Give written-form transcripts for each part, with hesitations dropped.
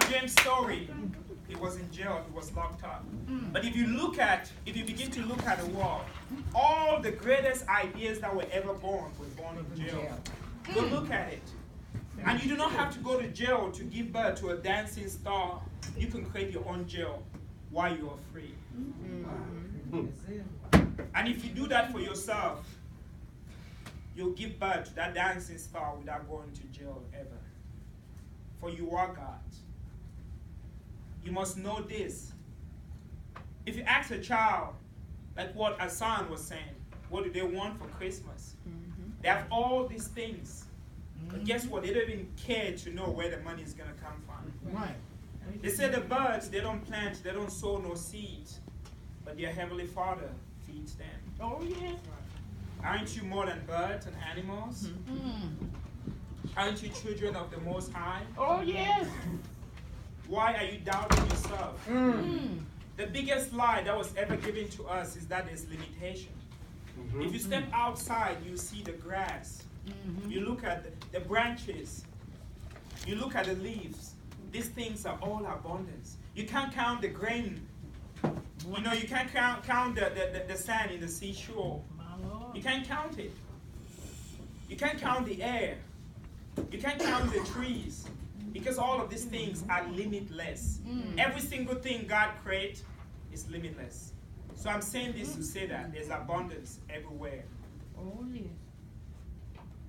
James' story, he was in jail, he was locked up. But if you begin to look at the world, all the greatest ideas that were ever born were born in jail. Go look at it. And you do not have to go to jail to give birth to a dancing star. You can create your own jail while you are free. And if you do that for yourself, you'll give birth to that dancing star without going to jail ever. For you are God. You must know this. If you ask a child, like what Hassan was saying, what do they want for Christmas? They have all these things. But guess what? They don't even care to know where the money is going to come from. Right. They say the birds, they don't plant, they don't sow no seeds. But their Heavenly Father feeds them. Oh, yes. Aren't you more than birds and animals? Aren't you children of the Most High? Oh, yes. Why are you doubting yourself? The biggest lie that was ever given to us is that there's limitation. If you step outside, you see the grass. You look at the branches. You look at the leaves. These things are all abundance. You can't count the grain. You know, you can't count the sand in the seashore. You can't count it. You can't count the air. You can't count the trees. Because all of these things are limitless. Every single thing God created is limitless. So I'm saying this to say that there's abundance everywhere. Oh, yes.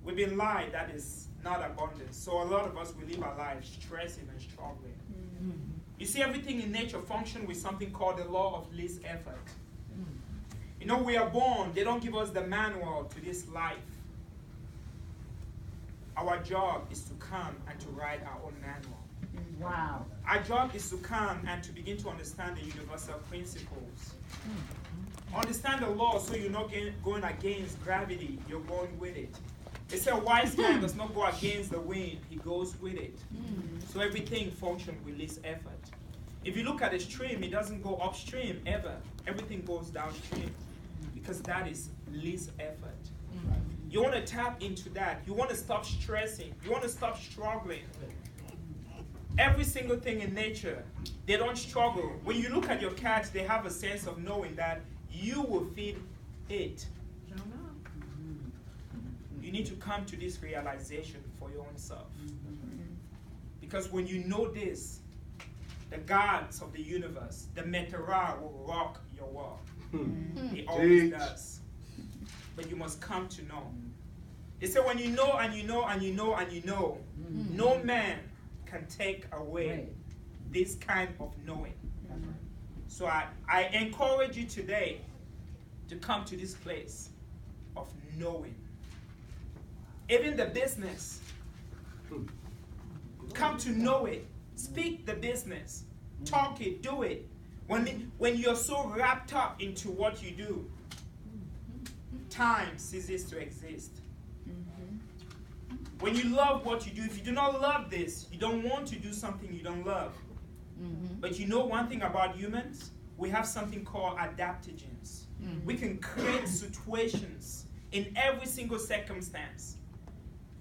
We've been lied that is not abundance. So a lot of us, we live our lives stressing and struggling. You see, everything in nature functions with something called the law of least effort. You know, we are born, they don't give us the manual to this life. Our job is to come and to write our own manual. Wow. Our job is to come and to begin to understand the universal principles. Understand the law so you're not going against gravity, you're going with it. They say a wise man does not go against the wind, he goes with it. So everything functions with least effort. If you look at a stream, it doesn't go upstream ever. Everything goes downstream because that is least effort. You want to tap into that. You want to stop stressing. You want to stop struggling. Every single thing in nature, they don't struggle. When you look at your cat, they have a sense of knowing that you will feed it. You need to come to this realization for your own self. Because when you know this, the gods of the universe, the Meteora will rock your world. It always does. But you must come to know. They say when you know and you know and you know and you know, no man can take away this kind of knowing. So I encourage you today to come to this place of knowing. Even the business. Come to know it. Speak the business. Talk it. Do it. When you're so wrapped up into what you do, time ceases to exist. When you love what you do, if you do not love this, you don't want to do something you don't love. But you know one thing about humans? We have something called adaptogens. We can create situations in every single circumstance.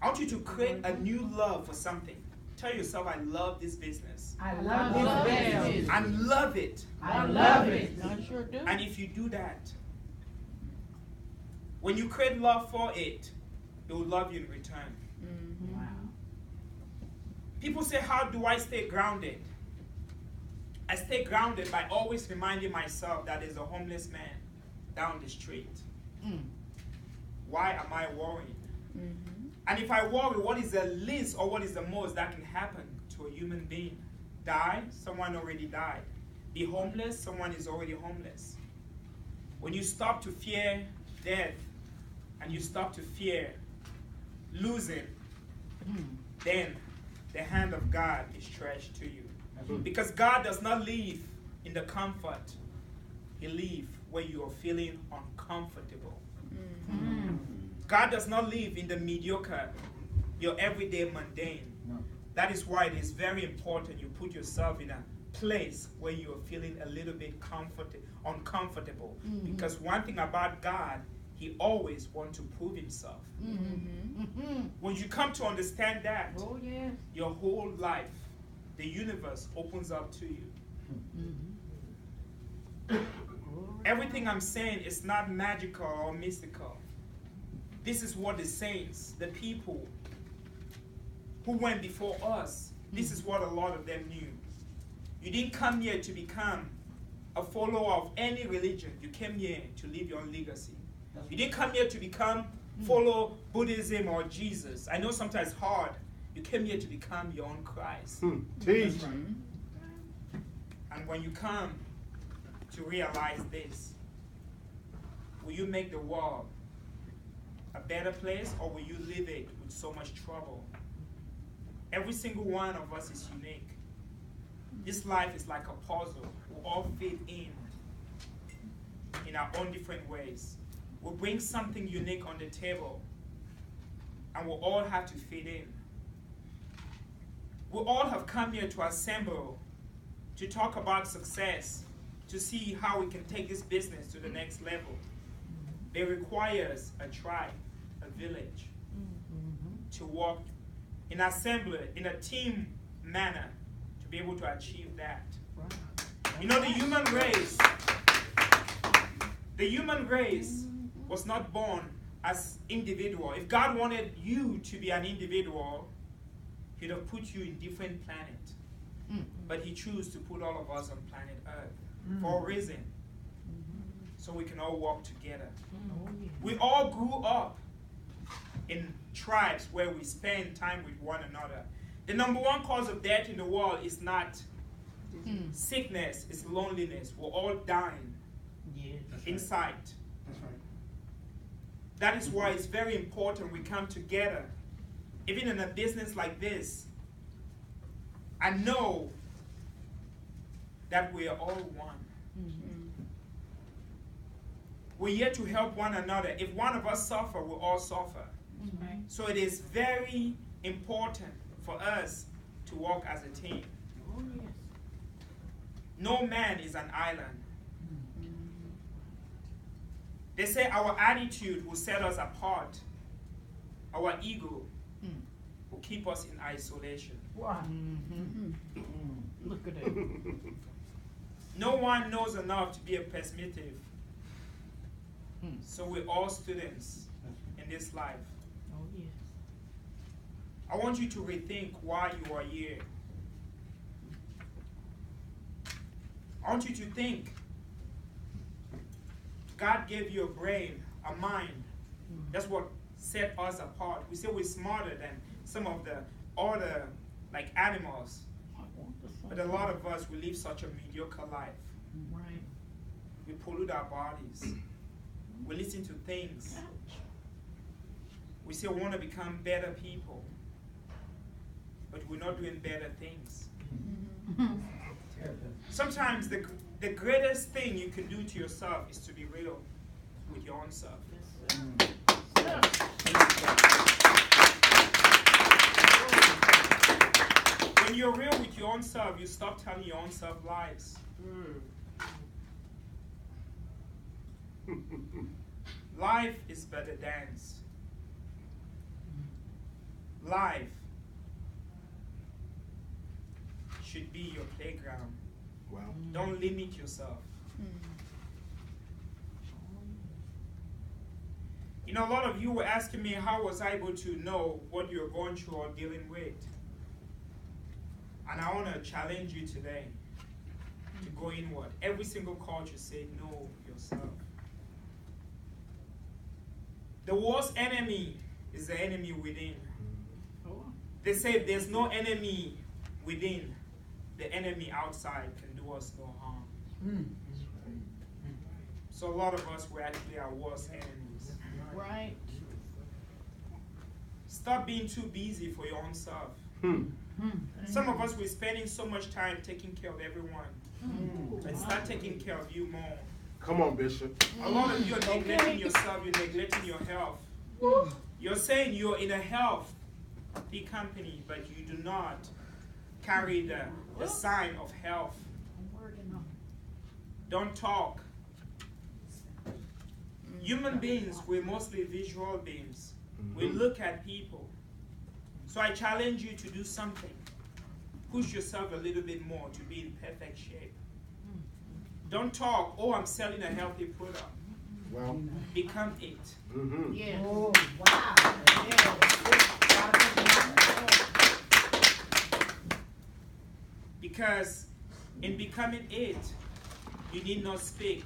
I want you to create a new love for something. Tell yourself, I love this business. I love this business. I love it. I love it. I sure do. And if you do that, when you create love for it, it will love you in return. Wow. People say, how do I stay grounded? I stay grounded by always reminding myself that there's a homeless man down the street. Why am I worrying? And if I worry, what is the least or what is the most that can happen to a human being? Die? Someone already died. Be homeless? Someone is already homeless. When you stop to fear death and you stop to fear losing, then the hand of God is stretched to you. Because God does not live in the comfort. He lives where you are feeling uncomfortable. God does not live in the mediocre, your everyday mundane. That is why it is very important you put yourself in a place where you are feeling a little bit uncomfortable. Because one thing about God, He always wants to prove Himself. When you come to understand that, your whole life the universe opens up to you. Everything I'm saying is not magical or mystical. This is what the saints, the people who went before us, this is what a lot of them knew. You didn't come here to become a follower of any religion. You came here to leave your own legacy. You didn't come here to follow Buddhism or Jesus. I know sometimes it's hard. You came here to become your own Christ. Teach. And when you come to realize this, will you make the world a better place, or will you live it with so much trouble? Every single one of us is unique. This life is like a puzzle. We all fit in our own different ways. We'll bring something unique on the table, and we'll all have to fit in. We all have come here to assemble, to talk about success, to see how we can take this business to the next level. It requires a tribe, a village, to work in assembly, in a team manner, to be able to achieve that. You know, the human race was not born as individual. If God wanted you to be an individual, He'd have put you in different planet. But He chose to put all of us on planet Earth for a reason. So we can all work together. We all grew up in tribes where we spend time with one another. The number one cause of death in the world is not sickness, it's loneliness. We're all dying inside. That's right. That is why it's very important we come together. Even in a business like this, I know that we are all one. We're here to help one another. If one of us suffer, we'll all suffer. So it is very important for us to work as a team. No man is an island. They say our attitude will set us apart. Our ego will keep us in isolation. Wow. Look at it. No one knows enough to be a pessimistic. So we're all students in this life. Oh, yes. I want you to rethink why you are here. I want you to think. God gave you a brain, a mind. That's what set us apart. We say we're smarter than some of the other, like animals. But a lot of us, we live such a mediocre life. Right. We pollute our bodies. We listen to things. We say we want to become better people. But we're not doing better things. Sometimes the greatest thing you can do to yourself is to be real with your own self. When you're real with your own self, you stop telling your own self lies. Life is but a dance. Life should be your playground. Wow. Don't limit yourself. You know, a lot of you were asking me how was I able to know what you're going through or dealing with. And I want to challenge you today to go inward. Every single culture say know yourself. The worst enemy is the enemy within. They say if there's no enemy within, the enemy outside can do us no harm. So a lot of us were actually our worst enemies. Right. Stop being too busy for your own self. Some of us we're spending so much time taking care of everyone. But start taking care of you more. Come on, Bishop. A lot of you are neglecting yourself, you're neglecting your health. You're saying you're in a healthy company, but you do not carry the sign of health. Don't talk. Human beings, we're mostly visual beings. We look at people. So I challenge you to do something. push yourself a little bit more to be in perfect shape. Don't talk, oh, I'm selling a healthy product. Well. Become it. Mm-hmm. Yes. Oh, wow. Because in becoming it, you need not speak.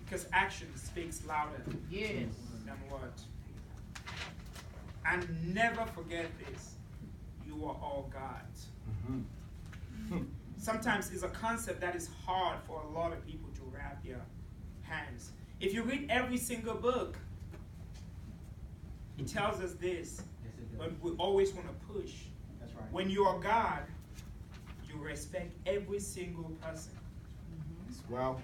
Because action speaks louder Yes. than words. And never forget this. You are all God's. Mm-hmm. Sometimes it's a concept that is hard for a lot of people to wrap their hands. If you read every single book, it tells us this, but we always want to push. That's right. When you are God, you respect every single person. Well.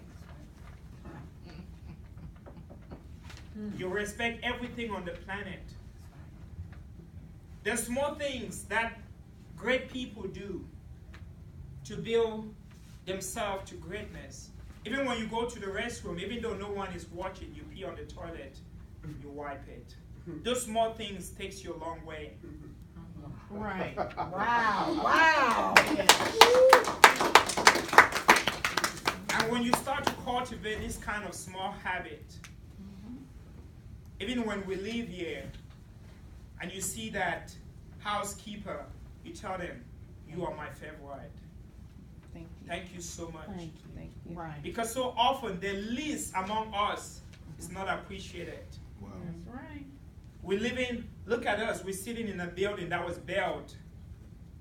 You respect everything on the planet. There's small things that great people do to build themselves to greatness. Even when you go to the restroom, even though no one is watching, you pee on the toilet, you wipe it. Those small things takes you a long way. Right. Wow. Wow. And when you start to cultivate this kind of small habit, even when we live here, and you see that housekeeper, you tell them, you are my favorite. Thank you. Thank you so much. Thank you. Thank you. Right. Because so often the least among us is not appreciated. Well. That's right. We live in, look at us, we're sitting in a building that was built.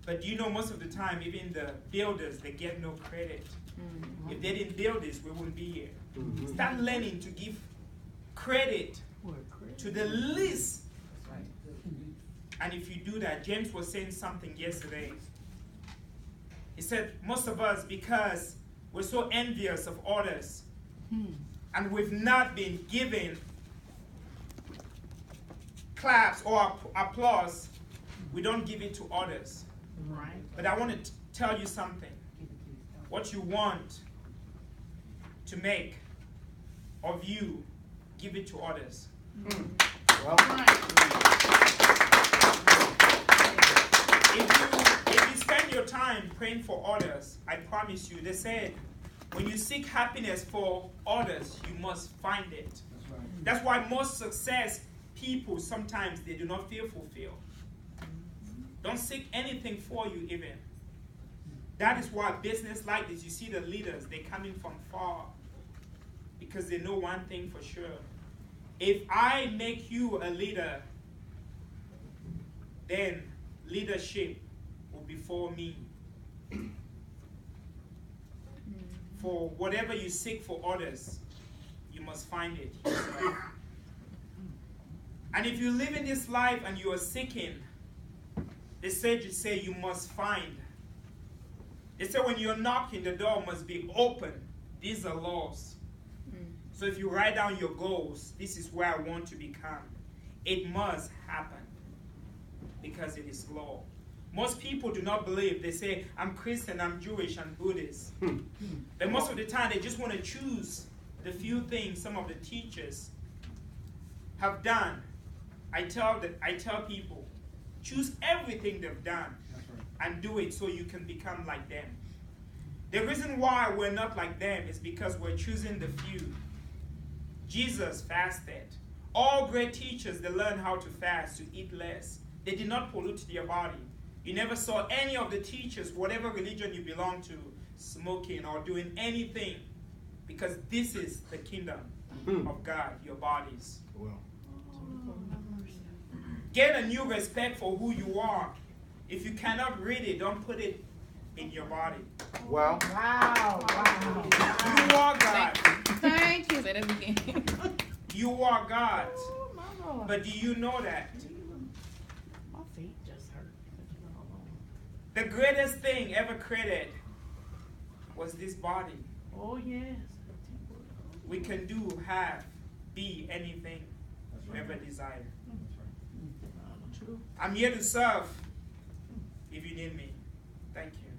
But you know, most of the time, even the builders, they get no credit. Mm-hmm. If they didn't build this, we wouldn't be here. Mm-hmm. Start learning to give credit to the least. That's right. And if you do that, James was saying something yesterday. He said, most of us, because we're so envious of others, and we've not been given claps or applause, we don't give it to others. Right. But I want to tell you something. What you want to make of you, give it to others. Well. If you spend your time praying for others, I promise you, they said, when you seek happiness for others, you must find it. That's right. That's why most success people, sometimes they do not feel fulfilled. Don't seek anything for you even. That is why business like this, you see the leaders, they coming from far. Because they know one thing for sure. If I make you a leader, then leadership will be for me. For whatever you seek for others, you must find it yourself. And if you live in this life and you are seeking, the sages say you must find. They say when you're knocking, the door must be open. These are laws. So if you write down your goals, this is where I want to become. It must happen because it is law. Most people do not believe. They say, I'm Christian, I'm Jewish, I'm Buddhist. But most of the time, they just want to choose the few things some of the teachers have done. I tell people, choose everything they've done and do it so you can become like them. The reason why we're not like them is because we're choosing the few. Jesus fasted. All great teachers, they learned how to fast, to eat less. They did not pollute their body. You never saw any of the teachers, whatever religion you belong to, smoking or doing anything. Because this is the kingdom of God, your bodies. Well. Get a new respect for who you are. If you cannot read it, don't put it in your body. Well. Wow. Wow. You are God. Thank you. Say that again. You are God. Oh, my Lord. But do you know that? My feet just hurt. The greatest thing ever created was this body. Oh, yes. We can do, have, be anything we ever desire. True. I'm here to serve if you need me. Thank you.